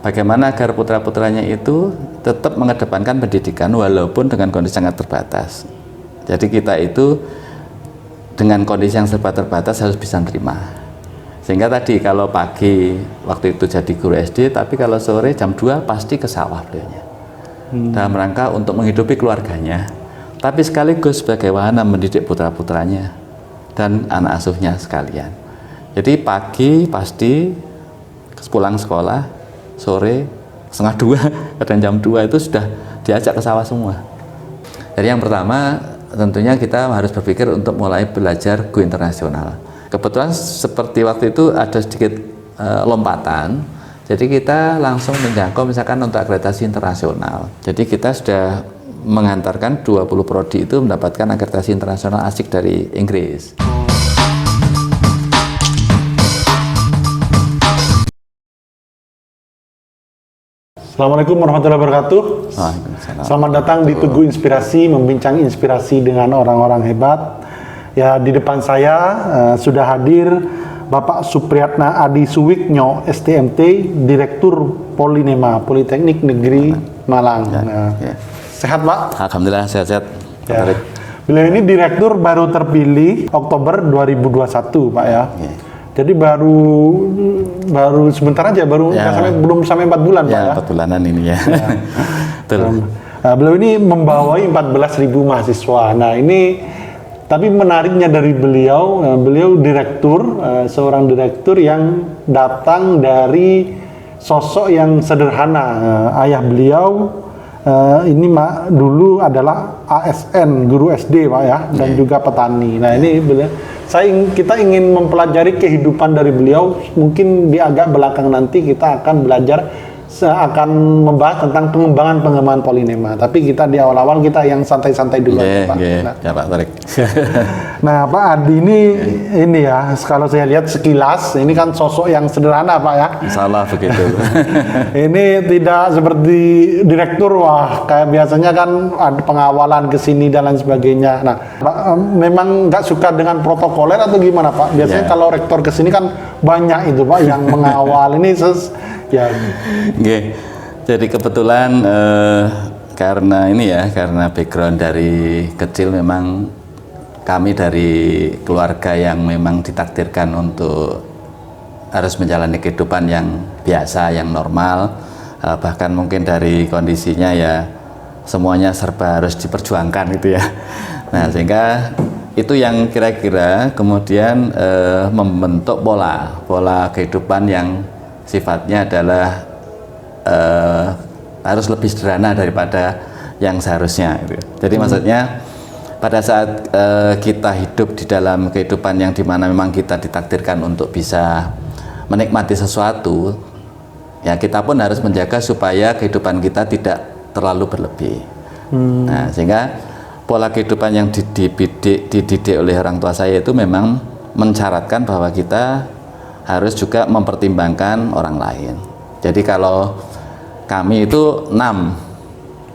bagaimana agar putra-putranya itu tetap mengedepankan pendidikan walaupun dengan kondisi sangat terbatas. Jadi kita itu dengan kondisi yang serba terbatas harus bisa nerima. Sehingga tadi kalau pagi waktu itu jadi guru SD, tapi kalau sore jam 2 pasti ke sawah beliaunya. Dalam rangka untuk menghidupi keluarganya. Tapi sekaligus sebagai wahana mendidik putra-putranya dan anak asuhnya sekalian. Jadi pagi pasti pulang sekolah, sore setengah 2, kadang jam 2 itu sudah diajak ke sawah semua. Jadi yang pertama tentunya kita harus berpikir untuk mulai belajar go internasional. Kebetulan seperti waktu itu ada sedikit lompatan, jadi kita langsung menjangkau misalkan untuk akreditasi internasional. Jadi kita sudah mengantarkan 20 prodi itu mendapatkan akreditasi internasional asik dari Inggris. Assalamualaikum warahmatullahi wabarakatuh. Selamat datang di Teguh Inspirasi, membincang inspirasi dengan orang-orang hebat. Ya, di depan saya sudah hadir Bapak Supriyatna Adi Suwiknyo, STMT, Direktur Polinema, Politeknik Negeri Malang. Sehat, Pak? Alhamdulillah sehat-sehat. Ya. Beliau ini direktur baru terpilih Oktober 2021, Pak ya. Jadi baru sebentar aja, belum sampai 4 bulan, Pak ya. 4 bulanan ini ya. Beliau ini membawai 14.000 mahasiswa. Nah, ini tapi menariknya dari beliau direktur, seorang direktur yang datang dari sosok yang sederhana. Ayah beliau ini dulu adalah ASN, guru SD, Pak ya, dan juga petani. Nah, ini kita ingin mempelajari kehidupan dari beliau. Mungkin di agak belakang nanti kita akan akan membahas tentang pengembangan Polinema. Tapi kita di awal-awal kita yang santai-santai dulu, Pak. Ya, Pak Tarik. Nah, Pak Adi ini ya, kalau saya lihat sekilas, ini kan sosok yang sederhana, Pak ya. Salah begitu. Ini tidak seperti direktur, wah kayak biasanya kan ada pengawalan ke sini dan lain sebagainya. Nah, Pak, memang nggak suka dengan protokoler atau gimana, Pak? Biasanya kalau rektor ke sini kan banyak itu, Pak, yang mengawal. Ini ya. Jadi kebetulan karena background dari kecil memang kami dari keluarga yang memang ditakdirkan untuk harus menjalani kehidupan yang biasa, yang normal, bahkan mungkin dari kondisinya ya semuanya serba harus diperjuangkan gitu ya. Nah, sehingga itu yang kira-kira kemudian membentuk pola kehidupan yang sifatnya adalah harus lebih sederhana daripada yang seharusnya gitu. Jadi maksudnya pada saat kita hidup di dalam kehidupan yang dimana memang kita ditakdirkan untuk bisa menikmati sesuatu, ya kita pun harus menjaga supaya kehidupan kita tidak terlalu berlebih. Nah, sehingga pola kehidupan yang dididik oleh orang tua saya itu memang mensyaratkan bahwa kita harus juga mempertimbangkan orang lain. Jadi kalau kami itu 6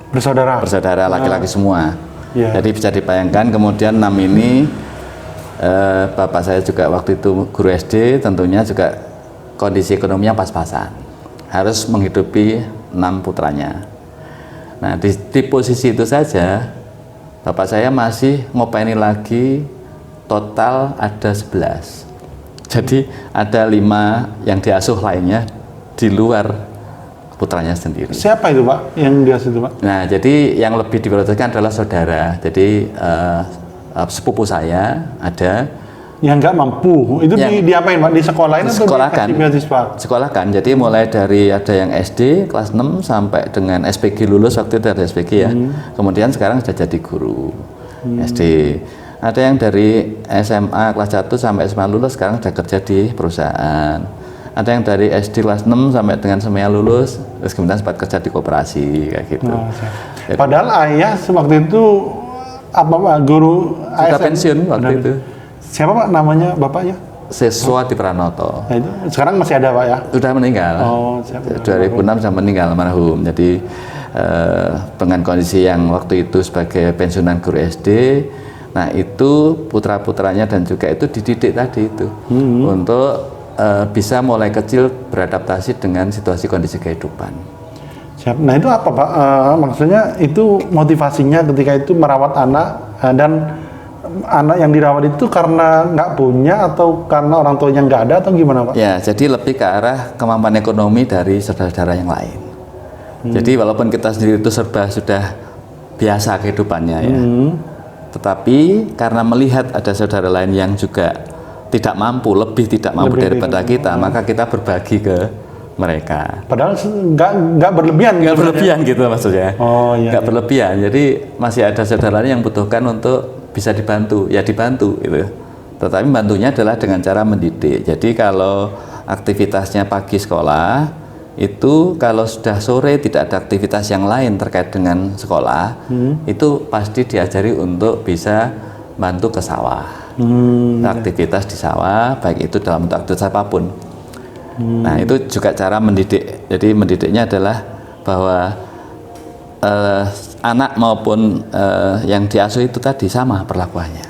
bersaudara laki-laki semua. Jadi bisa dibayangkan kemudian 6 ini bapak saya juga waktu itu guru SD, tentunya juga kondisi ekonominya pas-pasan, harus menghidupi 6 putranya. Nah, di posisi itu saja bapak saya masih ngopeni lagi, total ada 11. Jadi ada 5 yang diasuh lainnya di luar putranya sendiri. Siapa itu, Pak, yang diasuh itu, Pak? Nah, jadi yang lebih diprioritaskan adalah saudara. Jadi sepupu saya ada yang nggak mampu. Itu diapain, Pak? Di sekolahin atau dikasih beasiswa? Sekolahkan. Jadi mulai dari ada yang SD kelas 6 sampai dengan SPG lulus, waktu itu ada SPG ya. Kemudian sekarang sudah jadi guru SD. Ada yang dari SMA kelas 1 sampai SMA lulus, sekarang sudah kerja di perusahaan. Ada yang dari SD kelas 6 sampai dengan SMA lulus, terus kemudian sempat kerja di koperasi kayak gitu. Padahal ayah waktu itu guru sudah pensiun waktu itu. Siapa, Pak, namanya bapaknya? Siswati Pranoto. Nah, itu sekarang masih ada, Pak ya? Sudah meninggal. 2006 sudah meninggal almarhum. Jadi dengan kondisi yang waktu itu sebagai pensiunan guru SD, nah itu putra-putranya dan juga itu dididik tadi itu untuk bisa mulai kecil beradaptasi dengan situasi kondisi kehidupan. Siap. Nah itu apa Pak? Maksudnya itu motivasinya ketika itu merawat anak dan anak yang dirawat itu karena nggak punya atau karena orang tuanya nggak ada atau gimana Pak? Ya, jadi lebih ke arah kemampuan ekonomi dari saudara-saudara yang lain. Jadi walaupun kita sendiri itu serba sudah biasa kehidupannya ya, tetapi karena melihat ada saudara lain yang juga tidak mampu, lebih tidak mampu daripada kita, maka kita berbagi ke mereka. Padahal nggak berlebihan. Nggak berlebihan gitu maksudnya. Oh iya. Nggak berlebihan. Jadi masih ada saudara lain yang butuhkan untuk bisa dibantu, ya dibantu gitu. Tetapi bantunya adalah dengan cara mendidik. Jadi kalau aktivitasnya pagi sekolah, itu kalau sudah sore tidak ada aktivitas yang lain terkait dengan sekolah, itu pasti diajari untuk bisa bantu ke sawah. Aktivitas di sawah, baik itu dalam bentuk aktivitas apapun. Nah itu juga cara mendidik. Jadi mendidiknya adalah bahwa anak maupun yang diasuh itu tadi sama perlakuannya,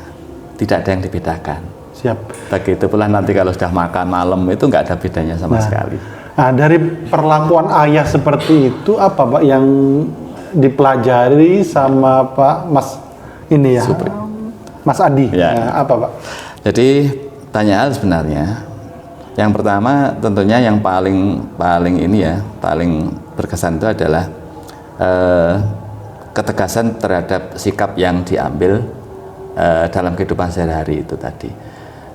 tidak ada yang dibedakan. Siap. Begitu pula nanti kalau sudah makan malam itu nggak ada bedanya sama sekali. Nah dari perlakuan ayah seperti itu apa Pak yang dipelajari sama Pak Mas ini ya? Supri. Mas Adi. Ya. Nah, apa Pak? Jadi banyak hal sebenarnya. Yang pertama tentunya yang paling ini ya, paling berkesan itu adalah ketegasan terhadap sikap yang diambil dalam kehidupan sehari-hari itu tadi.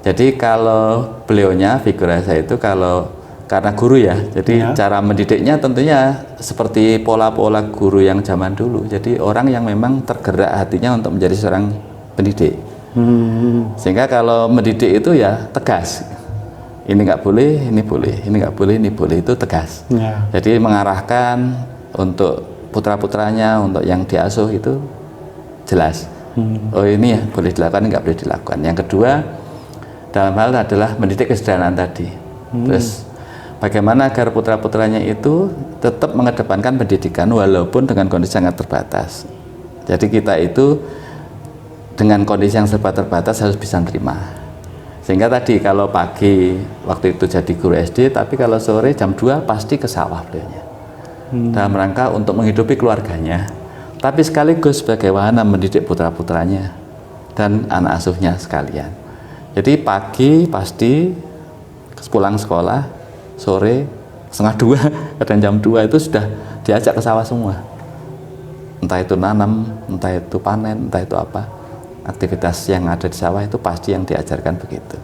Jadi kalau beliaunya, figur saya itu kalau karena guru ya, jadi cara mendidiknya tentunya seperti pola-pola guru yang zaman dulu. Jadi orang yang memang tergerak hatinya untuk menjadi seorang pendidik. Sehingga kalau mendidik itu ya tegas. Ini nggak boleh, ini boleh. Ini nggak boleh, ini boleh. Itu tegas. Jadi mengarahkan untuk putra-putranya, untuk yang diasuh itu jelas. Oh ini ya boleh dilakukan, nggak boleh dilakukan. Yang kedua dalam hal adalah mendidik kesederhanaan tadi. Terus bagaimana agar putra-putranya itu tetap mengedepankan pendidikan walaupun dengan kondisi sangat terbatas. Jadi kita itu dengan kondisi yang serba terbatas harus bisa nerima. Sehingga tadi kalau pagi waktu itu jadi guru SD, tapi kalau sore jam 2 pasti ke sawah beliaunya. Dalam rangka untuk menghidupi keluarganya, tapi sekaligus sebagai wahana mendidik putra-putranya dan anak asuhnya sekalian. Jadi pagi pasti pulang sekolah, sore 1:30 kadang jam 2 itu sudah diajak ke sawah semua. Entah itu nanam, entah itu panen, entah itu apa. Aktivitas yang ada di sawah itu pasti yang diajarkan begitu.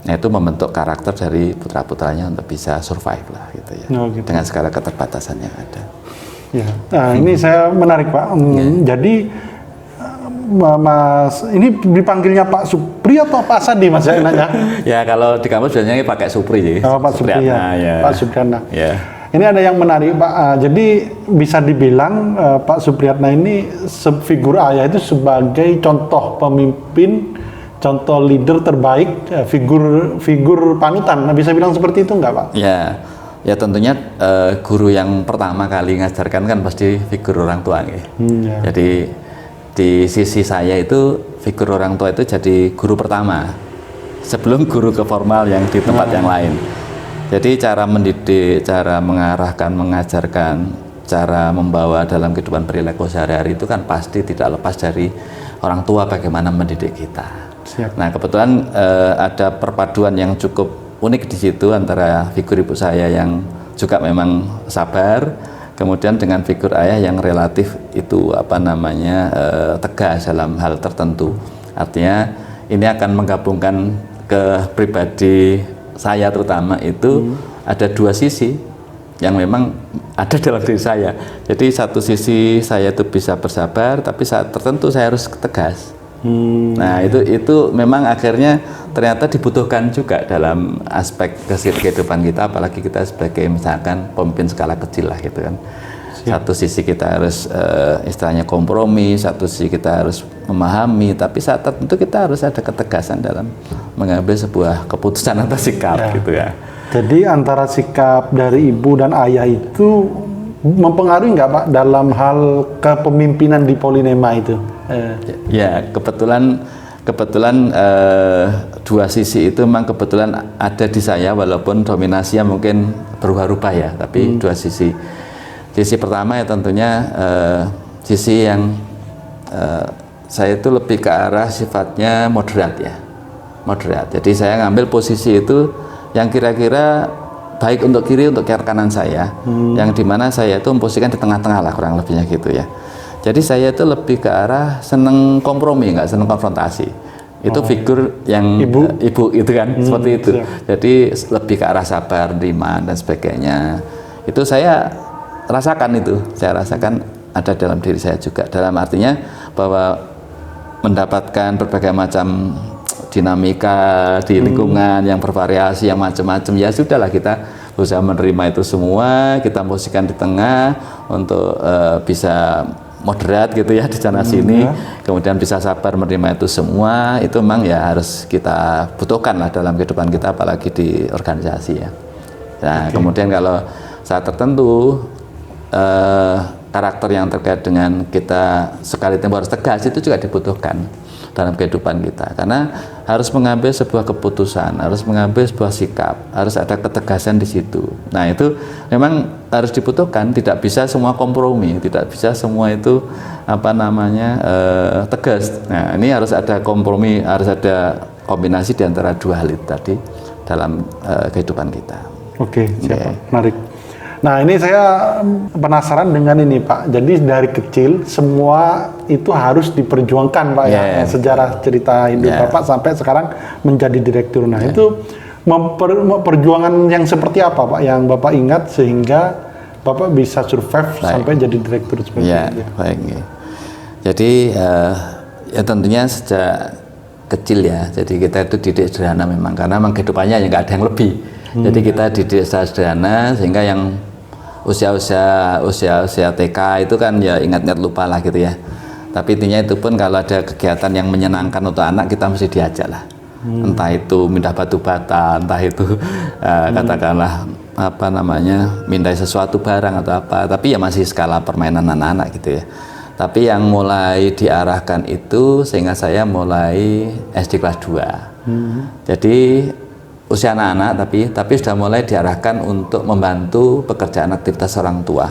Nah itu membentuk karakter dari putra-putranya untuk bisa survive lah gitu ya. Gitu. Dengan segala keterbatasan yang ada. Ya. Nah ini saya menarik Pak. Jadi Mas ini dipanggilnya Pak Supri atau Pak Sadi Mas saya nanya? Ya kalau di kampus biasanya pakai Supri ya. Oh, Pak Supri ya. Pak Supriyatna. Ya. Ini ada yang menarik Pak. Jadi bisa dibilang Pak Supriyatna ini figur ayah itu sebagai contoh pemimpin, contoh leader terbaik, figur panutan. Nah, bisa bilang seperti itu nggak Pak? Ya. Ya tentunya guru yang pertama kali ngajarkan kan pasti figur orang tua ya. Jadi di sisi saya itu figur orang tua itu jadi guru pertama sebelum guru ke formal yang di tempat yang lain. Jadi cara mendidik, cara mengarahkan, mengajarkan, cara membawa dalam kehidupan perilaku sehari-hari itu kan pasti tidak lepas dari orang tua bagaimana mendidik kita. Siap. Nah kebetulan ada perpaduan yang cukup unik di situ antara figur ibu saya yang juga memang sabar, kemudian dengan figur ayah yang relatif itu tegas dalam hal tertentu. Artinya ini akan menggabungkan ke pribadi saya terutama itu ada dua sisi yang memang ada dalam diri saya. Jadi satu sisi saya itu bisa bersabar, tapi saat tertentu saya harus tegas. Nah itu memang akhirnya ternyata dibutuhkan juga dalam aspek kehidupan kita, apalagi kita sebagai misalkan pemimpin skala kecil lah gitu kan. Satu sisi kita harus istilahnya kompromi, satu sisi kita harus memahami, tapi saat tertentu kita harus ada ketegasan dalam mengambil sebuah keputusan atau sikap gitu ya. Jadi antara sikap dari ibu dan ayah itu mempengaruhi nggak Pak dalam hal kepemimpinan di Polinema itu? Ya kebetulan kebetulan dua sisi itu memang kebetulan ada di saya, walaupun dominasinya mungkin berubah-ubah ya, tapi dua sisi. Sisi pertama ya tentunya sisi yang saya itu lebih ke arah sifatnya moderat ya, moderat. Jadi saya ngambil posisi itu yang kira-kira baik untuk kiri, untuk kiri kanan saya, yang dimana saya itu memposisikan di tengah-tengah lah kurang lebihnya gitu ya. Jadi saya itu lebih ke arah seneng kompromi, nggak seneng konfrontasi. Itu figur yang ibu itu kan, seperti itu. Siap. Jadi lebih ke arah sabar, terima dan sebagainya. Itu saya rasakan itu, saya rasakan ada dalam diri saya juga. Dalam artinya bahwa mendapatkan berbagai macam dinamika di lingkungan yang bervariasi, yang macam-macam, ya sudahlah kita berusaha menerima itu semua, kita posisikan di tengah untuk bisa moderat gitu ya di sana sini, kemudian bisa sabar menerima itu semua. Itu memang ya harus kita butuhkan lah dalam kehidupan kita, apalagi di organisasi ya. Nah kemudian kalau saat tertentu karakter yang terkait dengan kita sekali tempo harus tegas, itu juga dibutuhkan dalam kehidupan kita, karena harus mengambil sebuah keputusan, harus mengambil sebuah sikap, harus ada ketegasan di situ. Nah itu memang harus dibutuhkan, tidak bisa semua kompromi, tidak bisa semua itu apa namanya tegas. Nah ini harus ada kompromi, harus ada kombinasi di antara dua hal itu tadi dalam kehidupan kita. Oke, siap, menarik. Nah ini saya penasaran dengan ini Pak, jadi dari kecil semua itu harus diperjuangkan Pak ya, sejarah cerita hidup Bapak sampai sekarang menjadi direktur. Nah itu perjuangan yang seperti apa Pak yang Bapak ingat sehingga Bapak bisa survive sampai jadi direktur seperti itu? Baik. Jadi ya tentunya sejak kecil ya, jadi kita itu didik sederhana memang, karena memang kehidupannya ya nggak ada yang lebih. Jadi kita didik sederhana sehingga yang usia TK itu kan ya ingat-ingat lupa lah gitu ya. Tapi intinya itu pun kalau ada kegiatan yang menyenangkan untuk anak, kita mesti diajak lah. Entah itu mindah batu bata, entah itu katakanlah apa namanya mindai sesuatu barang atau apa. Tapi ya masih skala permainan anak-anak gitu ya. Tapi yang mulai diarahkan itu sehingga saya mulai SD kelas 2. Jadi usia anak-anak tapi sudah mulai diarahkan untuk membantu pekerjaan aktivitas orang tua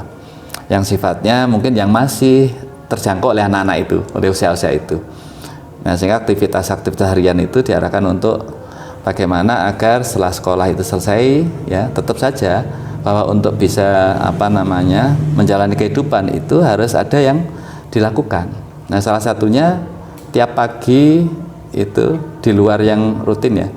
yang sifatnya mungkin yang masih terjangkau oleh anak-anak itu, oleh usia-usia itu. Nah sehingga aktivitas harian itu diarahkan untuk bagaimana agar setelah sekolah itu selesai ya tetap saja bahwa untuk bisa apa namanya menjalani kehidupan itu harus ada yang dilakukan. Nah salah satunya tiap pagi itu di luar yang rutin ya,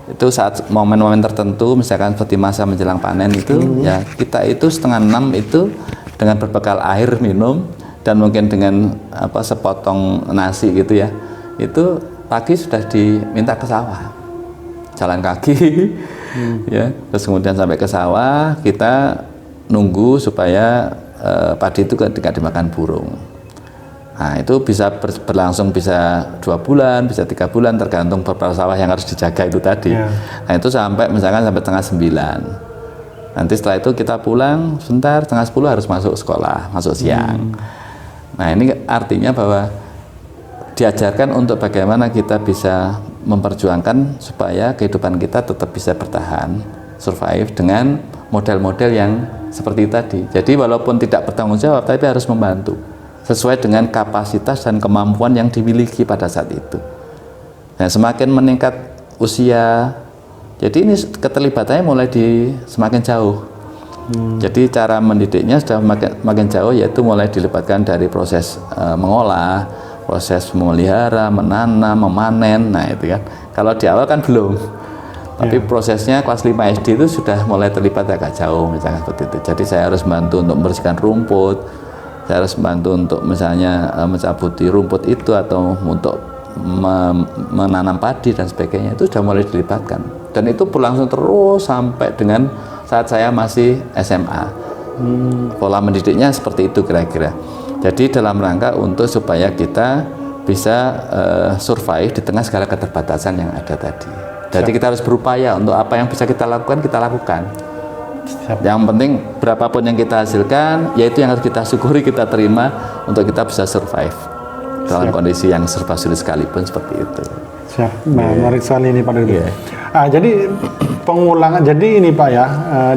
itu saat momen-momen tertentu misalkan seperti masa menjelang panen itu ya kita itu 5:30 itu dengan berbekal air minum dan mungkin dengan apa sepotong nasi gitu ya, itu pagi sudah diminta ke sawah jalan kaki ya, terus kemudian sampai ke sawah kita nunggu supaya padi itu tidak dimakan burung. Nah itu bisa berlangsung bisa 2 bulan, bisa 3 bulan tergantung beberapa sawah yang harus dijaga itu tadi. Nah itu sampai misalkan sampai 8:30. Nanti setelah itu kita pulang sebentar, 9:30 harus masuk sekolah, masuk siang. Nah ini artinya bahwa diajarkan untuk bagaimana kita bisa memperjuangkan supaya kehidupan kita tetap bisa bertahan, survive dengan model-model yang seperti tadi. Jadi walaupun tidak bertanggung jawab tapi harus membantu sesuai dengan kapasitas dan kemampuan yang dimiliki pada saat itu. Nah, semakin meningkat usia, jadi ini keterlibatannya mulai semakin jauh. Jadi cara mendidiknya sudah makin jauh, yaitu mulai dilibatkan dari proses mengolah, proses memelihara, menanam, memanen. Nah itu kan, kalau di awal kan belum. Tapi prosesnya kelas 5 SD itu sudah mulai terlibat agak jauh, misalnya seperti itu. Jadi saya harus bantu untuk membersihkan rumput, saya harus bantu untuk misalnya mencabuti rumput itu atau untuk menanam padi dan sebagainya, itu sudah mulai dilibatkan. Dan itu berlangsung terus sampai dengan saat saya masih SMA. Pola mendidiknya seperti itu kira-kira. Jadi dalam rangka untuk supaya kita bisa survive di tengah segala keterbatasan yang ada tadi. Jadi kita harus berupaya untuk apa yang bisa kita lakukan, kita lakukan. Yang penting berapapun yang kita hasilkan, yaitu yang harus kita syukuri, kita terima untuk kita bisa survive. dalam kondisi yang serba sulit sekalipun seperti itu. Siap, menarik sekali ini Pak Direktur. Yeah. Jadi pengulangan, jadi ini Pak ya,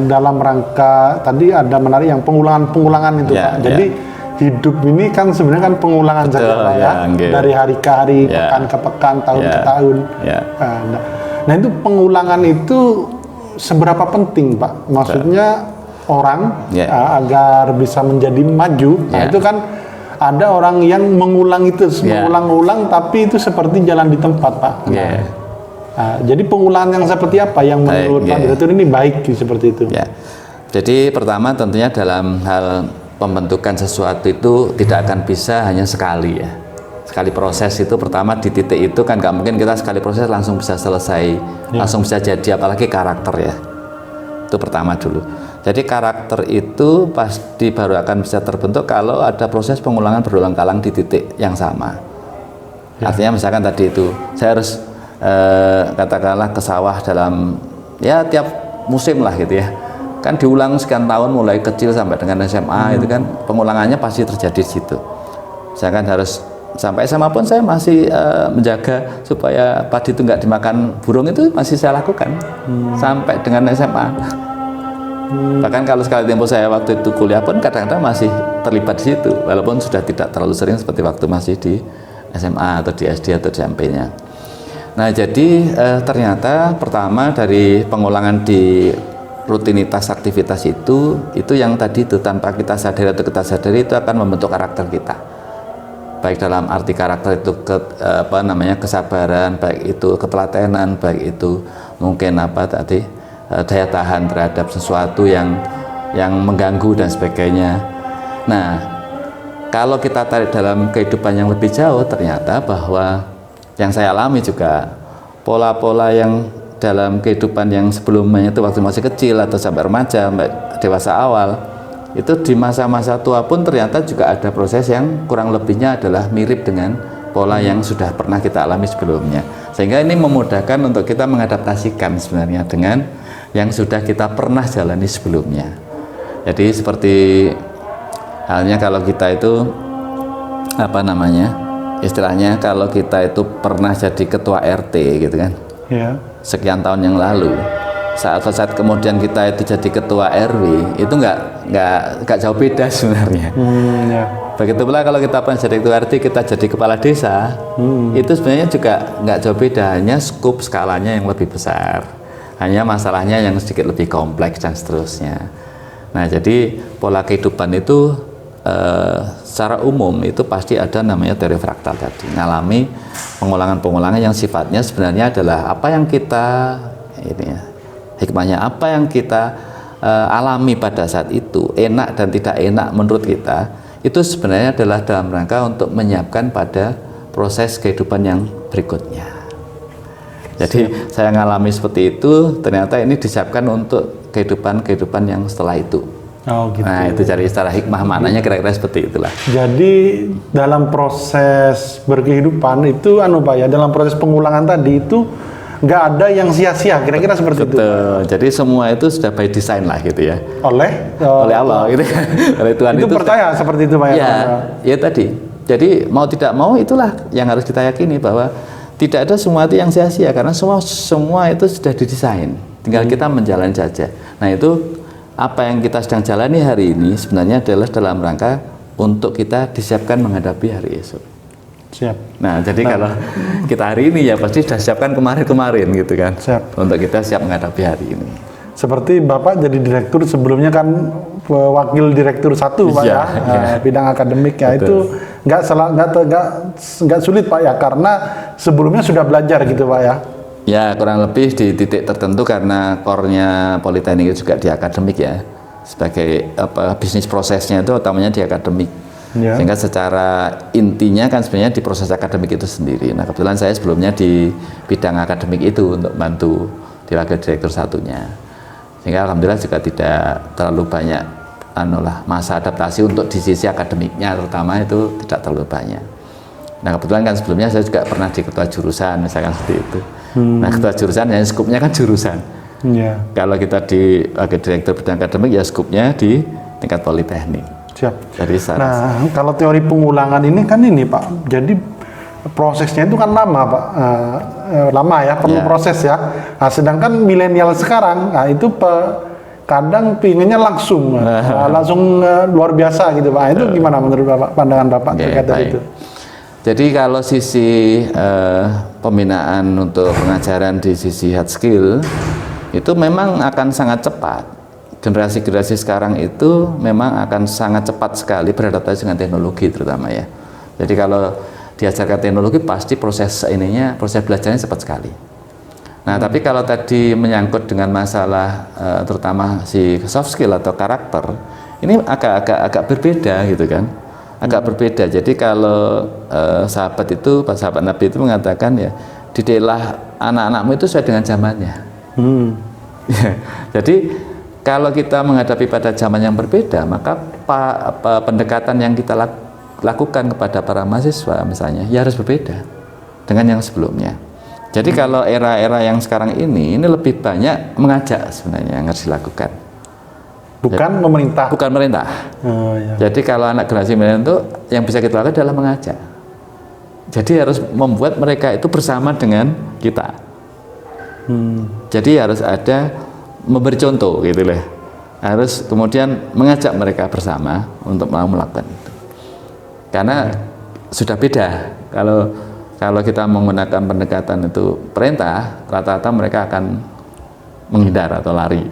dalam rangka tadi ada menarik yang pengulangan itu Pak. Jadi hidup ini kan sebenarnya kan pengulangan saja Pak ya, dari hari ke hari, pekan ke pekan, tahun ke tahun. Nah itu pengulangan itu seberapa penting Pak? Maksudnya orang agar bisa menjadi maju, nah itu kan ada orang yang mengulang itu, mengulang-ulang, tapi itu seperti jalan di tempat Pak. Jadi pengulangan yang seperti apa yang menurut Pak Direktur ini baik seperti itu? Jadi pertama tentunya dalam hal pembentukan sesuatu itu tidak akan bisa hanya sekali ya. Sekali proses itu pertama di titik itu kan nggak mungkin kita sekali proses langsung bisa selesai, langsung bisa jadi, apalagi karakter ya. Itu pertama dulu. Jadi karakter itu pasti baru akan bisa terbentuk kalau ada proses pengulangan berulang-ulang di titik yang sama. Artinya misalkan tadi itu saya harus katakanlah ke sawah dalam tiap musim lah gitu ya. Kan diulang sekian tahun mulai kecil sampai dengan SMA itu kan pengulangannya pasti terjadi di situ. Misalkan harus sampai SMA pun saya masih menjaga supaya padi itu nggak dimakan burung, itu masih saya lakukan sampai dengan SMA. Bahkan kalau sekali tempo saya waktu itu kuliah pun kadang-kadang masih terlibat di situ, walaupun sudah tidak terlalu sering seperti waktu masih di SMA atau di SD atau di SMP-nya. Nah jadi ternyata pertama dari pengulangan di rutinitas aktivitas itu yang tadi itu tanpa kita sadari atau kita sadari itu akan membentuk karakter kita. Baik dalam arti karakter itu kesabaran, baik itu ketelatenan, baik itu mungkin daya tahan terhadap sesuatu yang mengganggu dan sebagainya. Nah, kalau kita tarik dalam kehidupan yang lebih jauh, ternyata bahwa yang saya alami juga pola-pola yang dalam kehidupan yang sebelumnya itu waktu masih kecil atau sampai remaja, sampai dewasa awal, itu di masa-masa tua pun ternyata juga ada proses yang kurang lebihnya adalah mirip dengan pola yang sudah pernah kita alami sebelumnya. Sehingga ini memudahkan untuk kita mengadaptasikan sebenarnya dengan yang sudah kita pernah jalani sebelumnya. Jadi seperti halnya kalau kita itu istilahnya kalau kita itu pernah jadi ketua RT gitu kan, sekian tahun yang lalu, saat kemudian kita itu jadi ketua RW itu nggak jauh beda sebenarnya. Begitu pula kalau kita pernah jadi ketua RT, kita jadi kepala desa, itu sebenarnya juga nggak jauh beda, hanya skup skalanya yang lebih besar, hanya masalahnya yang sedikit lebih kompleks dan seterusnya. Nah jadi pola kehidupan itu secara umum itu pasti ada namanya teori fraktal tadi, ngalami pengulangan-pengulangan yang sifatnya sebenarnya adalah apa yang kita hikmahnya apa yang kita alami pada saat itu, enak dan tidak enak menurut kita, itu sebenarnya adalah dalam rangka untuk menyiapkan pada proses kehidupan yang berikutnya. Jadi saya ngalami seperti itu, ternyata ini disiapkan untuk kehidupan yang setelah itu. Gitu. Nah itu cari istilah hikmah, maknanya kira-kira seperti itulah. Jadi dalam proses berkehidupan itu Pak ya, dalam proses pengulangan tadi itu nggak ada yang sia-sia, kira-kira seperti itu. Jadi semua itu sudah by design lah gitu ya. Oleh Allah gitu. Oleh Tuhan itu percaya seperti itu Pak ya. Ya tadi. Jadi mau tidak mau itulah yang harus kita yakini bahwa tidak ada semua itu yang sia-sia, karena semua itu sudah didesain. Tinggal kita menjalani saja. Nah itu apa yang kita sedang jalani hari ini sebenarnya adalah dalam rangka untuk kita disiapkan menghadapi hari esok. Siap. Nah jadi kalau kita hari ini ya pasti sudah siapkan kemarin gitu kan. Siap. Untuk kita siap menghadapi hari ini. Seperti Bapak jadi direktur sebelumnya kan wakil direktur 1 Pak ya, bidang akademik ya. Itu nggak sulit Pak ya, karena sebelumnya sudah belajar gitu Pak ya. Ya kurang lebih di titik tertentu, karena core-nya Politeknik juga di akademik ya, sebagai bisnis prosesnya itu utamanya di akademik, sehingga secara intinya kan sebenarnya di proses akademik itu sendiri. Nah kebetulan saya sebelumnya di bidang akademik itu untuk bantu di wakil direktur 1-nya, sehingga alhamdulillah juga tidak terlalu banyak masa adaptasi untuk di sisi akademiknya, terutama itu tidak terlalu banyak. Nah kebetulan kan sebelumnya saya juga pernah di ketua jurusan misalkan seperti itu. Nah ketua jurusan yang skupnya kan jurusan. Kalau kita di wakil direktur bidang akademik ya skupnya di tingkat politeknik. Siap. Jadi Nah, kalau teori pengulangan ini kan ini Pak, jadi prosesnya itu kan lama Pak, lama ya, perlu proses ya. Nah, sedangkan milenial sekarang, nah itu kadang pinginnya langsung, langsung luar biasa gitu Pak. Itu gimana menurut Bapak, pandangan Bapak terkait itu? Jadi kalau sisi pembinaan untuk pengajaran di sisi hard skill itu memang akan sangat cepat. Generasi-generasi sekarang itu memang akan sangat cepat sekali beradaptasi dengan teknologi terutama ya. Jadi kalau diajarkan teknologi pasti proses belajarnya cepat sekali. Nah, tapi kalau tadi menyangkut dengan masalah terutama si soft skill atau karakter, ini agak berbeda gitu kan. Agak berbeda. Jadi kalau sahabat Nabi itu mengatakan ya, didiklah anak-anakmu itu sesuai dengan zamannya. Jadi kalau kita menghadapi pada zaman yang berbeda, maka pendekatan yang kita lakukan kepada para mahasiswa misalnya, ya harus berbeda dengan yang sebelumnya. Jadi kalau era-era yang sekarang ini lebih banyak mengajak sebenarnya yang harus dilakukan. Bukan pemerintah. Bukan pemerintah. Oh, ya. Jadi kalau anak generasi milenial itu yang bisa kita lakukan adalah mengajak. Jadi harus membuat mereka itu bersama dengan kita. Jadi harus ada memberi contoh gitu loh. Harus kemudian mengajak mereka bersama untuk mau melakukan itu. Karena sudah beda. Kalau kita menggunakan pendekatan itu perintah, rata-rata mereka akan menghindar atau lari.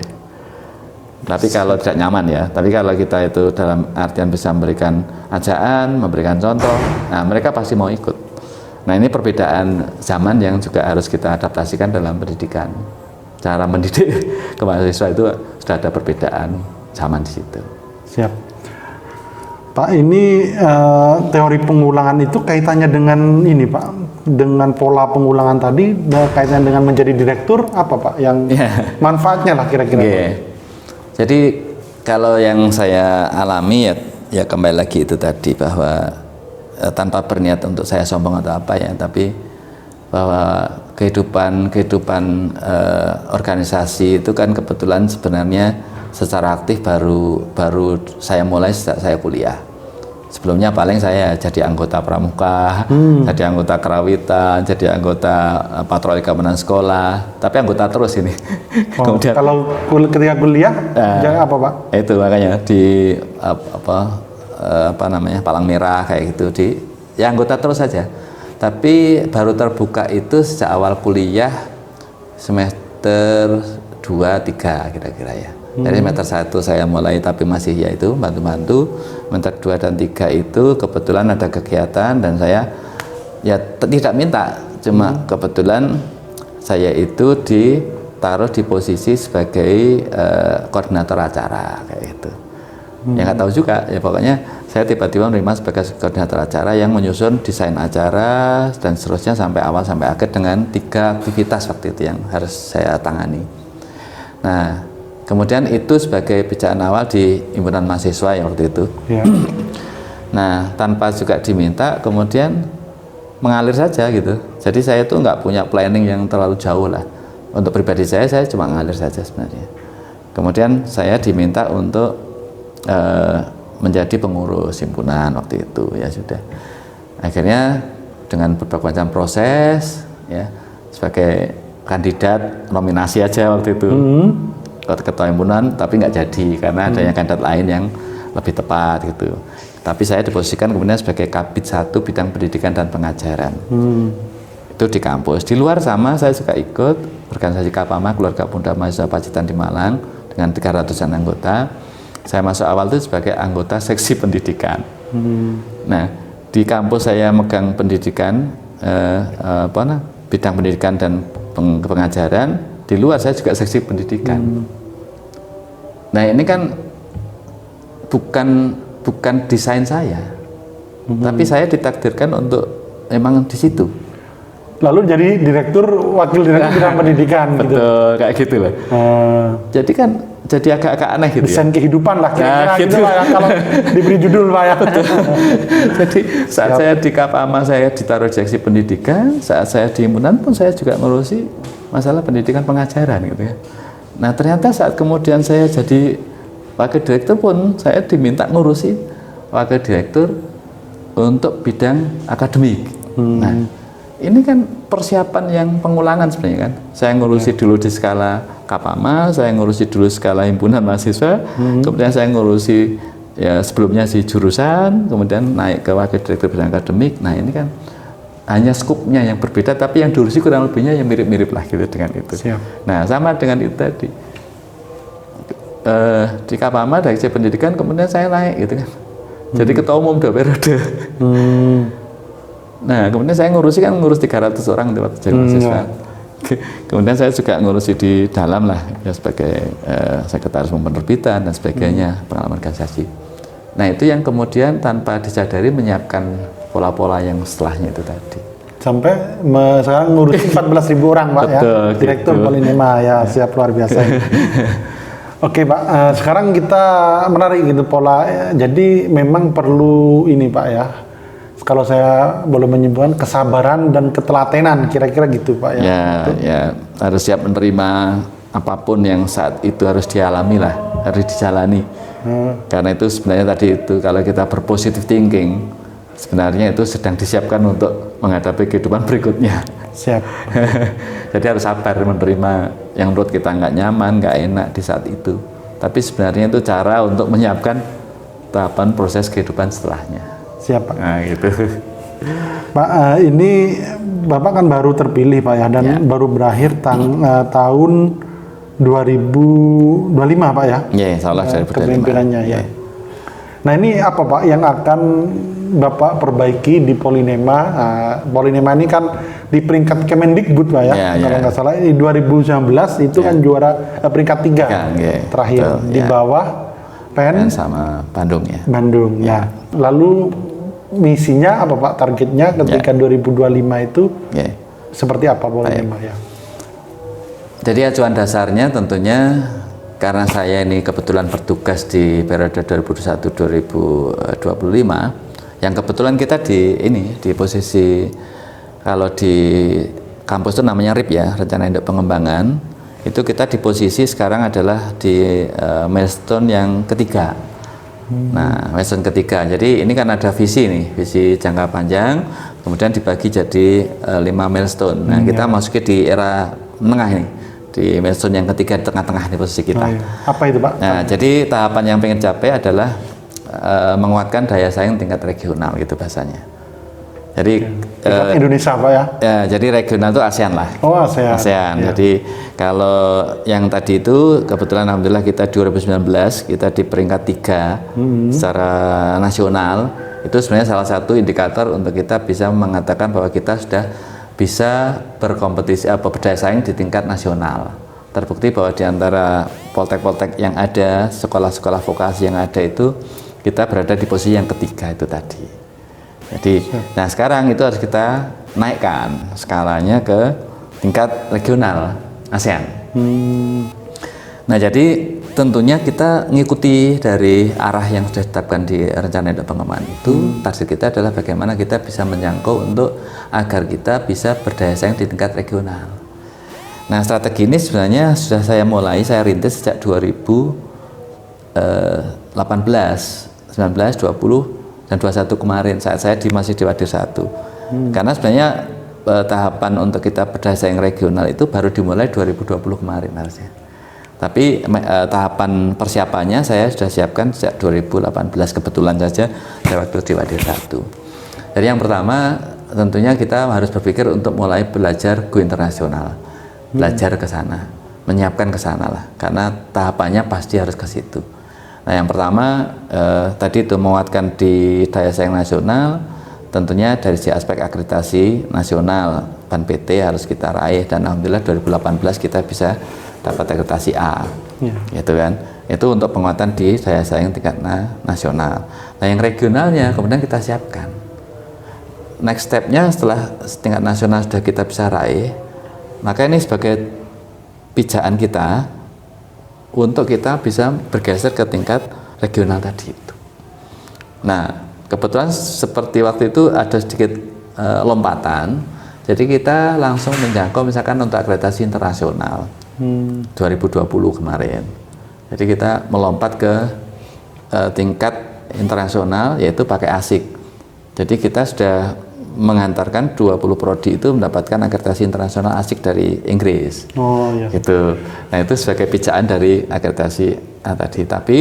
Tapi kalau tidak nyaman ya. Tapi kalau kita itu dalam artian bisa memberikan ajakan, memberikan contoh, nah mereka pasti mau ikut. Nah, ini perbedaan zaman yang juga harus kita adaptasikan dalam pendidikan. Cara mendidik ke mahasiswa itu sudah ada perbedaan zaman di situ. Siap. Pak, ini teori pengulangan itu kaitannya dengan ini Pak, dengan pola pengulangan tadi, kaitannya dengan menjadi direktur apa Pak? Yang manfaatnya lah kira-kira. Jadi kalau yang saya alami ya kembali lagi itu tadi bahwa tanpa berniat untuk saya sombong atau apa ya, tapi bahwa kehidupan organisasi itu kan kebetulan sebenarnya secara aktif baru saya mulai sejak saya kuliah. Sebelumnya paling saya jadi anggota pramuka, jadi anggota karawitan, jadi anggota patroli keamanan sekolah, tapi anggota terus ini. Kemudian kalau ketika kuliah apa Pak? Itu makanya di Palang Merah kayak gitu, ya anggota terus saja. Tapi baru terbuka itu sejak awal kuliah semester 2-3 kira-kira ya. Dari semester 1 saya mulai, tapi masih ya itu bantu-bantu. Semester 2 dan 3 itu kebetulan ada kegiatan dan saya ya tidak minta, cuma kebetulan saya itu ditaruh di posisi sebagai koordinator acara kayak gitu. Ya nggak tahu juga ya, pokoknya saya tiba-tiba menerima sebagai koordinator acara yang menyusun desain acara dan seterusnya sampai awal sampai akhir dengan 3 aktivitas waktu itu yang harus saya tangani. Nah, kemudian itu sebagai pijakan awal di himpunan mahasiswa ya waktu itu. Nah, tanpa juga diminta, kemudian mengalir saja gitu. Jadi saya tuh nggak punya planning yang terlalu jauh lah. Untuk pribadi saya cuma ngalir saja sebenarnya. Kemudian saya diminta untuk menjadi pengurus himpunan waktu itu, ya sudah. Akhirnya dengan berbagai macam proses, ya sebagai kandidat nominasi aja waktu itu ketua himpunan, tapi nggak jadi karena adanya kandidat lain yang lebih tepat gitu. Tapi saya diposisikan kemudian sebagai Kabid 1 bidang pendidikan dan pengajaran. Itu di kampus. Di luar sama saya juga ikut organisasi Kapama, Keluarga Pemuda Mahasiswa Pacitan di Malang dengan 300-an anggota. Saya masuk awal itu sebagai anggota seksi pendidikan. Nah, di kampus saya megang pendidikan, bidang pendidikan dan pengajaran. Di luar saya juga seksi pendidikan. Nah, ini kan bukan desain saya, tapi saya ditakdirkan untuk memang di situ. Lalu jadi wakil direktur bidang pendidikan. Betul, kayak gitu loh. Jadi kan jadi agak-agak aneh gitu. Desain kehidupan lah kira-kira gitu lah ya, kalau diberi judul Pak ya. Jadi saat saya di Kapama saya ditaruh seksi pendidikan, saat saya di himpunan pun saya juga ngurusi masalah pendidikan pengajaran gitu ya. Nah, ternyata saat kemudian saya jadi wakil direktur pun saya diminta ngurusi wakil direktur untuk bidang akademik. Nah, ini kan persiapan yang pengulangan sebenarnya kan. Saya ngurusi dulu di skala Kapama, saya ngurusi dulu skala himpunan mahasiswa, kemudian saya ngurusi ya sebelumnya di jurusan, kemudian naik ke wakil direktur bidang akademik. Nah, ini kan hanya skupnya yang berbeda, tapi yang diurusi kurang lebihnya yang mirip-mirip lah gitu dengan itu. Siap. Nah, sama dengan itu tadi. Di Kapama dari pendidikan kemudian saya naik gitu kan. Jadi ketua umum 2 periode. Nah, kemudian saya ngurus 300 orang waktu jadi mahasiswa. Kemudian saya juga ngurusi di dalam lah ya sebagai sekretaris umum penerbitan dan sebagainya, pengalaman organisasi. Nah, itu yang kemudian tanpa disadari menyiapkan pola-pola yang setelahnya itu tadi. Sampai sekarang ngurusin 14.000 orang Pak. Betul, ya, Direktur gitu. Polinema ya, siap, luar biasa. Oke Pak, sekarang kita menarik gitu pola. Jadi memang perlu ini Pak ya. Kalau saya boleh menyebutkan kesabaran dan ketelatenan, kira-kira gitu Pak ya. Ya, harus siap menerima apapun yang saat itu harus dialami lah, harus dijalani. Karena itu sebenarnya tadi itu kalau kita berpositive thinking, sebenarnya itu sedang disiapkan untuk menghadapi kehidupan berikutnya. Siap. Jadi harus sabar menerima yang menurut kita nggak nyaman, nggak enak di saat itu. Tapi sebenarnya itu cara untuk menyiapkan tahapan proses kehidupan setelahnya. Siap Pak. Nah gitu. Pak, ini Bapak kan baru terpilih Pak ya, dan baru berakhir tahun 2025 Pak ya. Iya, salah saya kepemimpinannya ya. Nah, ini apa Pak yang akan Bapak perbaiki di Polinema? Polinema ini kan di peringkat Kemendikbud Pak ya, kalau nggak salah di 2019 itu kan juara peringkat 3 terakhir, betul, di bawah PEN sama Bandung ya. Bandung. Ya. Lalu misinya apa Pak, targetnya ketika 2025 itu seperti apa Polinema ya? Jadi acuan dasarnya tentunya karena saya ini kebetulan bertugas di periode 2021-2025, yang kebetulan kita di posisi kalau di kampus itu namanya RIP ya, Rencana Induk Pengembangan, itu kita di posisi sekarang adalah di milestone yang ketiga. Nah, milestone ketiga. Jadi ini kan ada visi nih, visi jangka panjang, kemudian dibagi jadi 5 milestone. Nah, kita masuki di era menengah ini. Di milestone yang ketiga di tengah-tengah di posisi kita. Apa itu Pak? Nah, jadi tahapan yang pengen capai adalah menguatkan daya saing tingkat regional gitu bahasanya. Jadi Indonesia Pak ya? Ya, jadi regional itu ASEAN lah. Oh ASEAN. ASEAN. Ya. Jadi kalau yang tadi itu kebetulan alhamdulillah kita 2019 kita di peringkat 3 secara nasional. Itu sebenarnya salah satu indikator untuk kita bisa mengatakan bahwa kita sudah bisa berkompetisi berdaya saing di tingkat nasional. Terbukti bahwa di antara poltek-poltek yang ada, sekolah-sekolah vokasi yang ada itu kita berada di posisi yang ketiga itu tadi. Jadi, nah sekarang itu harus kita naikkan skalanya ke tingkat regional ASEAN. Nah jadi tentunya kita mengikuti dari arah yang sudah ditetapkan di Rencana Induk Pengembangan itu. Target kita adalah bagaimana kita bisa menjangkau untuk agar kita bisa berdaya saing di tingkat regional. Nah strategi ini sebenarnya sudah saya rintis sejak 2018, 19, 20 dan 21 kemarin saat saya masih di Wadir 1. Karena sebenarnya tahapan untuk kita berdaya saing regional itu baru dimulai 2020 kemarin harusnya. Tapi tahapan persiapannya saya sudah siapkan sejak 2018, kebetulan saja saya waktu di Wadir 1. Jadi yang pertama tentunya kita harus berpikir untuk mulai belajar go internasional, belajar ke sana, menyiapkan ke sana lah, karena tahapannya pasti harus ke situ. Nah yang pertama tadi itu menguatkan di daya saing nasional, tentunya dari si aspek akreditasi nasional PAN PT harus kita raih, dan alhamdulillah 2018 kita bisa dapat akreditasi A, gitu kan. Itu untuk penguatan di daya saing tingkat nasional. Nah yang regionalnya kemudian kita siapkan. Next stepnya setelah tingkat nasional sudah kita bisa raih, maka ini sebagai pijakan kita untuk kita bisa bergeser ke tingkat regional tadi itu. Nah kebetulan seperti waktu itu ada sedikit lompatan, jadi kita langsung menjangkau misalkan untuk akreditasi internasional 2020 kemarin. Jadi kita melompat ke tingkat internasional, yaitu pakai ASIC. Jadi kita sudah menghantarkan 20 prodi itu mendapatkan akreditasi internasional ASIC dari Inggris. Oh iya. Gitu. Nah itu sebagai pijakan dari akreditasi tadi. Tapi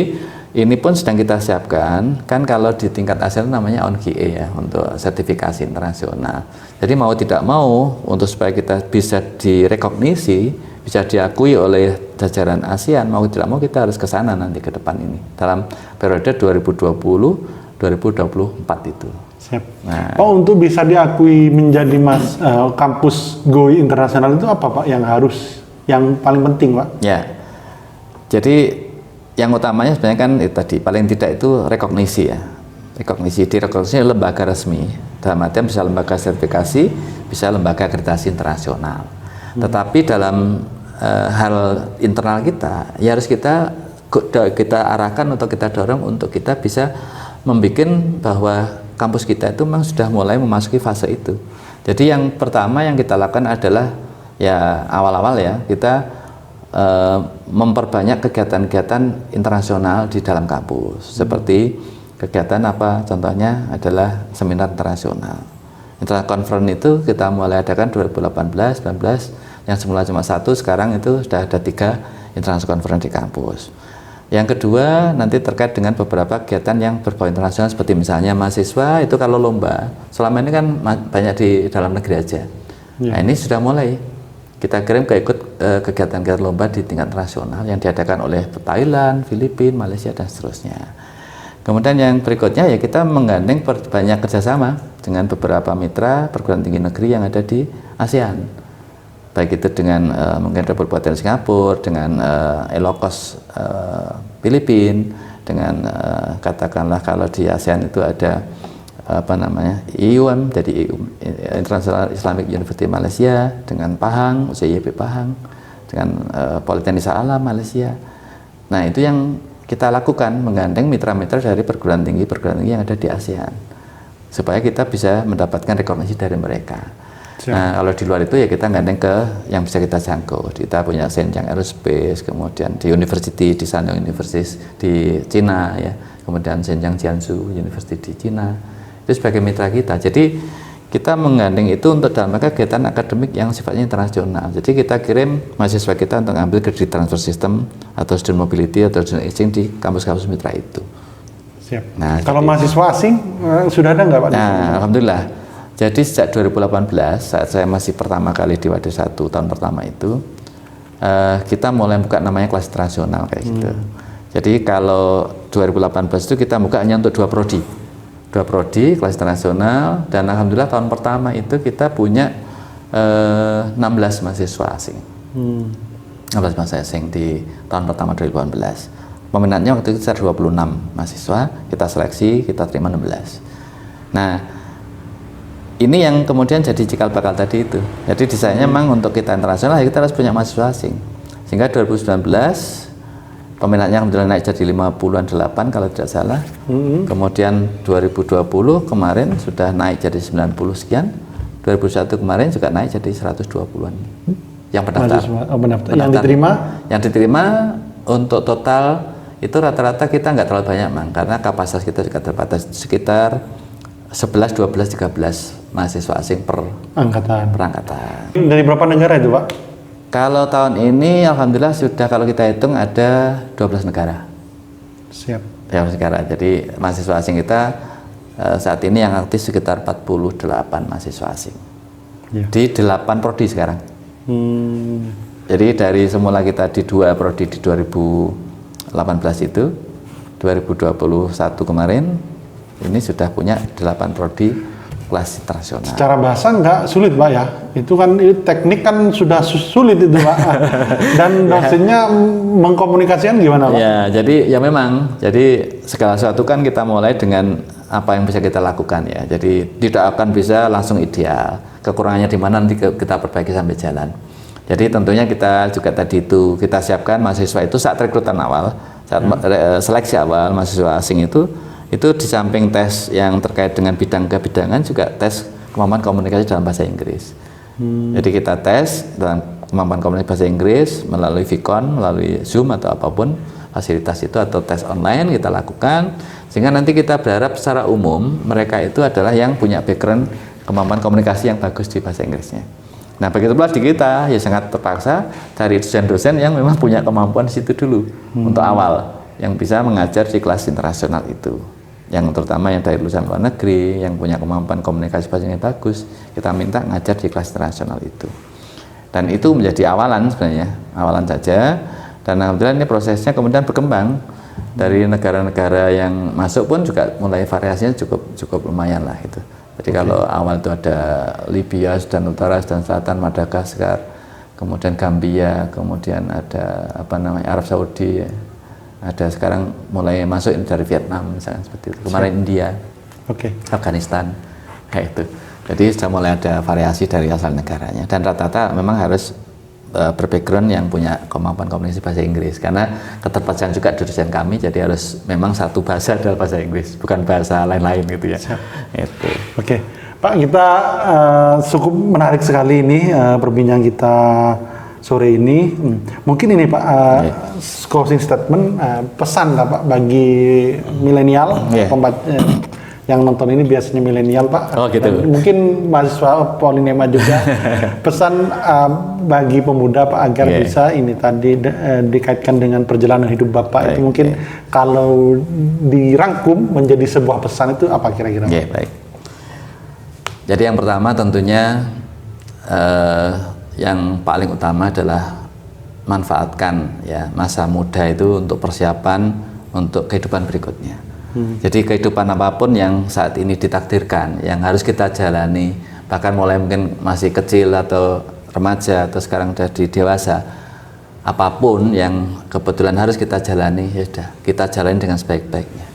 ini pun sedang kita siapkan. Kan kalau di tingkat ASEAN namanya ONGIE ya, untuk sertifikasi internasional. Jadi mau tidak mau, untuk supaya kita bisa direkognisi, bisa diakui oleh jajaran ASEAN, mau tidak mau kita harus ke sana nanti ke depan ini dalam periode 2020-2024 itu. Siap. Nah, Pak, untuk bisa diakui menjadi kampus GOI internasional itu apa Pak yang harus, yang paling penting Pak? ya. Jadi yang utamanya sebenarnya kan itu tadi, paling tidak itu rekognisi ya. Rekognisi lembaga resmi. Dalam artian bisa lembaga sertifikasi, bisa lembaga akreditasi internasional. Tetapi dalam hal internal kita, ya harus kita arahkan atau kita dorong untuk kita bisa membuat bahwa kampus kita itu memang sudah mulai memasuki fase itu. Jadi yang pertama yang kita lakukan adalah ya awal-awal ya kita memperbanyak kegiatan-kegiatan internasional di dalam kampus. Seperti kegiatan apa? Contohnya adalah seminar internasional. International Conference itu kita mulai adakan 2018, 19, yang semula cuma 1, sekarang itu sudah ada 3 International Conference di kampus. Yang kedua nanti terkait dengan beberapa kegiatan yang berbau internasional, seperti misalnya mahasiswa itu kalau lomba, selama ini kan banyak di dalam negeri aja. Nah ini sudah mulai kita kirim ikut kegiatan-kegiatan lomba di tingkat internasional yang diadakan oleh Thailand, Filipina, Malaysia dan seterusnya. Kemudian yang berikutnya ya kita menggandeng banyak kerjasama dengan beberapa mitra perguruan tinggi negeri yang ada di ASEAN, baik itu dengan mungkin Republik Potensi Singapura, dengan Elokos Filipina, dengan katakanlah kalau di ASEAN itu ada apa namanya IUM, jadi International Islamic University Malaysia, dengan Pahang, UCYP Pahang, dengan Politeknik Shah Alam Malaysia. Nah itu yang kita lakukan, menggandeng mitra-mitra dari perguruan tinggi yang ada di ASEAN, supaya kita bisa mendapatkan rekognisi dari mereka. Nah kalau di luar itu ya kita gandeng ke yang bisa kita jangkau. Kita punya Zhejiang Aerospace, kemudian di University di Shandong University di Cina ya, kemudian Zhejiang Jiangsu University di Cina. Itu sebagai mitra kita. Jadi kita menggandeng itu untuk dalam kegiatan akademik yang sifatnya internasional. Jadi kita kirim mahasiswa kita untuk ambil kredit transfer system atau student mobility atau student exchange di kampus-kampus mitra itu. Siap. Nah, kalau jadi, mahasiswa asing sudah ada nggak Pak? Nah, alhamdulillah. Jadi sejak 2018 saat saya masih pertama kali di Wadir 1 tahun pertama itu kita mulai buka namanya kelas internasional kayak gitu. Jadi kalau 2018 itu kita buka hanya untuk 2 prodi kelas internasional, dan alhamdulillah tahun pertama itu kita punya 16 mahasiswa asing. 16 mahasiswa asing di tahun pertama 2018. Peminatnya waktu itu sekitar 26 mahasiswa, kita seleksi, kita terima 16. Nah, ini yang kemudian jadi cikal bakal tadi itu. Jadi desainnya memang untuk kita internasional ya kita harus punya mahasiswa asing. Sehingga 2019 peminatnya alhamdulillah naik jadi 58 kalau tidak salah. Kemudian 2020 kemarin sudah naik jadi 90 sekian. 2021 kemarin juga naik jadi 120-an. Yang pendaftar. Yang diterima? Yang diterima untuk total itu rata-rata kita nggak terlalu banyak, Mang, karena kapasitas kita juga terbatas, sekitar 11, 12, 13 mahasiswa asing per angkatan. Dari berapa negara itu, Pak? Kalau tahun ini alhamdulillah sudah, kalau kita hitung ada 12 negara. Siap. 12 negara. Jadi mahasiswa asing kita saat ini yang aktif sekitar 48 mahasiswa asing. Ya. Di 8 prodi sekarang. Jadi dari semula kita di 2 prodi di 2018 itu, 2021 kemarin ini sudah punya 8 prodi kelas internasional. Secara bahasa nggak sulit, Pak ya? Itu kan teknik kan sudah sulit itu, Pak. Dan dosennya mengkomunikasikan gimana, Pak? Ya, jadi ya memang. Jadi segala sesuatu kan kita mulai dengan apa yang bisa kita lakukan ya. Jadi tidak akan bisa langsung ideal. Kekurangannya di mana nanti kita perbaiki sampai jalan. Jadi tentunya kita juga tadi itu kita siapkan mahasiswa itu saat rekrutan awal, saat seleksi awal mahasiswa asing itu di samping tes yang terkait dengan bidang kebidangan juga tes kemampuan komunikasi dalam bahasa Inggris. Jadi kita tes dalam kemampuan komunikasi bahasa Inggris melalui Vicon, melalui Zoom atau apapun fasilitas itu atau tes online kita lakukan, sehingga nanti kita berharap secara umum mereka itu adalah yang punya background kemampuan komunikasi yang bagus di bahasa Inggrisnya. Nah begitu pula di kita ya sangat terpaksa cari dosen-dosen yang memang punya kemampuan di situ dulu untuk awal, yang bisa mengajar di kelas internasional itu, yang terutama yang dari lulusan luar negeri yang punya kemampuan komunikasi bahasa Inggris bagus, kita minta ngajar di kelas internasional itu. Dan itu menjadi awalan sebenarnya, awalan saja. Dan alhamdulillah ini prosesnya kemudian berkembang dari negara-negara yang masuk pun juga mulai variasinya cukup lumayan lah itu. Jadi kalau awal itu ada Libya, Sudan Utara, Sudan Selatan, Madagaskar, kemudian Gambia, kemudian ada Arab Saudi, ada sekarang mulai masuk dari Vietnam misalnya seperti itu. Kemarin India, Afghanistan, kayak itu. Jadi sudah mulai ada variasi dari asal negaranya, dan rata-rata memang harus berbackground yang punya kemampuan komunikasi bahasa Inggris, karena keterpaksaan juga dosen kami, jadi harus memang satu bahasa adalah bahasa Inggris, bukan bahasa lain-lain gitu ya. Itu. Oke, Pak, kita cukup menarik sekali ini perbincangan kita sore ini. Mungkin ini Pak, closing statement, pesan nggak Pak bagi milenial, yang nonton ini biasanya milenial Pak, gitu. Dan mungkin mahasiswa Polinema juga, pesan bagi pemuda Pak agar bisa ini tadi dikaitkan dengan perjalanan hidup Bapak, itu mungkin kalau dirangkum menjadi sebuah pesan itu apa kira-kira? Baik. Jadi yang pertama tentunya yang paling utama adalah manfaatkan ya masa muda itu untuk persiapan untuk kehidupan berikutnya. Jadi kehidupan apapun yang saat ini ditakdirkan, yang harus kita jalani, bahkan mulai mungkin masih kecil atau remaja atau sekarang jadi dewasa, apapun yang kebetulan harus kita jalani, ya sudah kita jalani dengan sebaik-baiknya.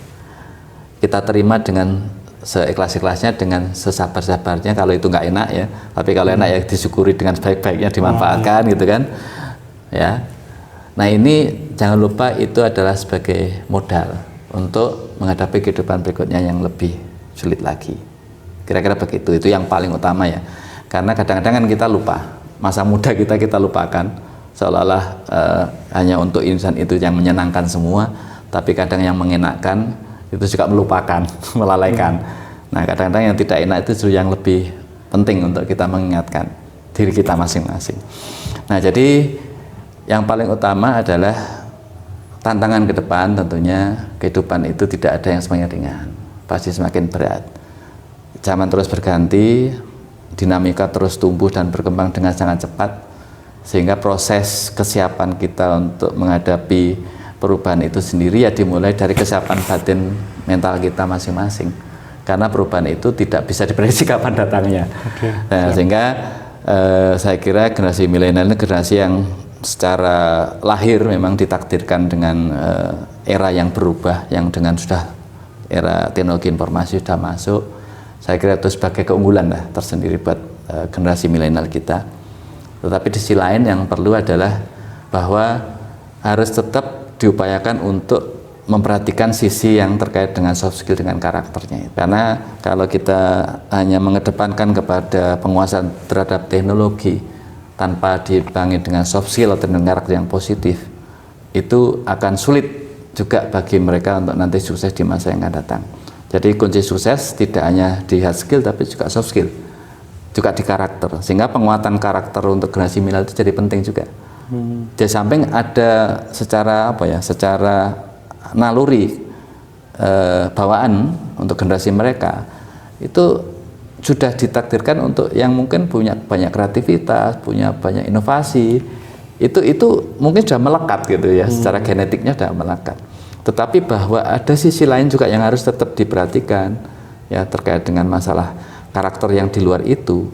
Kita terima dengan seikhlas-ikhlasnya, dengan sesabar-sabarnya. Kalau itu nggak enak ya, tapi kalau enak ya disyukuri dengan sebaik-baiknya, dimanfaatkan gitu kan, ya. Nah ini jangan lupa itu adalah sebagai modal untuk menghadapi kehidupan berikutnya yang lebih sulit lagi. Kira-kira begitu, itu yang paling utama ya. Karena kadang-kadang kan kita lupa, masa muda kita lupakan, seolah-olah hanya untuk insan itu yang menyenangkan semua, tapi kadang yang mengenakan itu juga melupakan, melalaikan. Nah kadang-kadang yang tidak enak itu justru yang lebih penting untuk kita mengingatkan diri kita masing-masing. Nah jadi yang paling utama adalah tantangan ke depan, tentunya kehidupan itu tidak ada yang semakin ringan, pasti semakin berat. Zaman terus berganti, dinamika terus tumbuh dan berkembang dengan sangat cepat, sehingga proses kesiapan kita untuk menghadapi perubahan itu sendiri ya dimulai dari kesiapan batin mental kita masing-masing, karena perubahan itu tidak bisa diprediksi kapan datangnya. Nah, sehingga saya kira generasi milenial ini generasi yang secara lahir memang ditakdirkan dengan era yang berubah, yang dengan sudah era teknologi informasi sudah masuk. Saya kira itu sebagai keunggulan lah tersendiri buat generasi milenial kita. Tetapi di sisi lain yang perlu adalah bahwa harus tetap diupayakan untuk memperhatikan sisi yang terkait dengan soft skill, dengan karakternya. Karena kalau kita hanya mengedepankan kepada penguasaan terhadap teknologi tanpa dibangun dengan soft skill atau dengan karakter yang positif, itu akan sulit juga bagi mereka untuk nanti sukses di masa yang akan datang. Jadi kunci sukses tidak hanya di hard skill tapi juga soft skill, juga di karakter. Sehingga penguatan karakter untuk generasi milenial itu jadi penting juga. Di samping ada secara secara naluri bawaan untuk generasi mereka itu sudah ditakdirkan untuk yang mungkin punya banyak kreativitas, punya banyak inovasi, itu mungkin sudah melekat gitu ya, secara genetiknya sudah melekat. Tetapi bahwa ada sisi lain juga yang harus tetap diperhatikan ya, terkait dengan masalah karakter yang di luar itu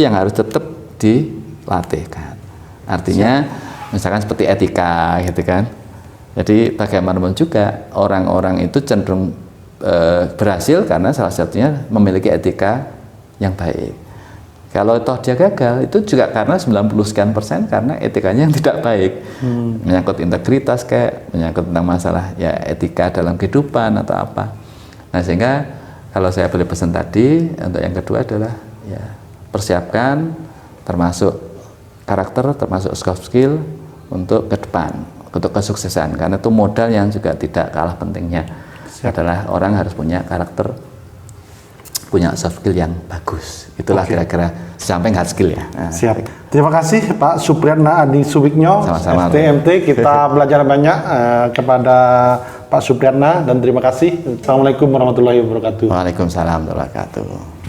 yang harus tetap dilatihkan. Artinya misalkan seperti etika gitu kan. Jadi bagaimanapun juga orang-orang itu cenderung berhasil karena salah satunya memiliki etika yang baik. Kalau toh dia gagal, itu juga karena 90% karena etikanya yang tidak baik. Menyangkut integritas kayak, menyangkut tentang masalah ya etika dalam kehidupan atau apa. Nah sehingga kalau saya boleh pesan tadi, untuk yang kedua adalah ya persiapkan termasuk karakter, termasuk soft skill untuk ke depan. untuk kesuksesan, karena itu modal yang juga tidak kalah pentingnya. Adalah orang harus punya karakter, punya soft skill yang bagus. Itulah kira-kira samping hard skill ya. Nah, Siap. Terima kasih Pak Supriyatna Adi Suwiknyo, Sama-sama. STMT. Kita belajar banyak kepada Pak Supriyatna dan terima kasih. Assalamualaikum warahmatullahi wabarakatuh. Waalaikumsalam warahmatullahi wabarakatuh.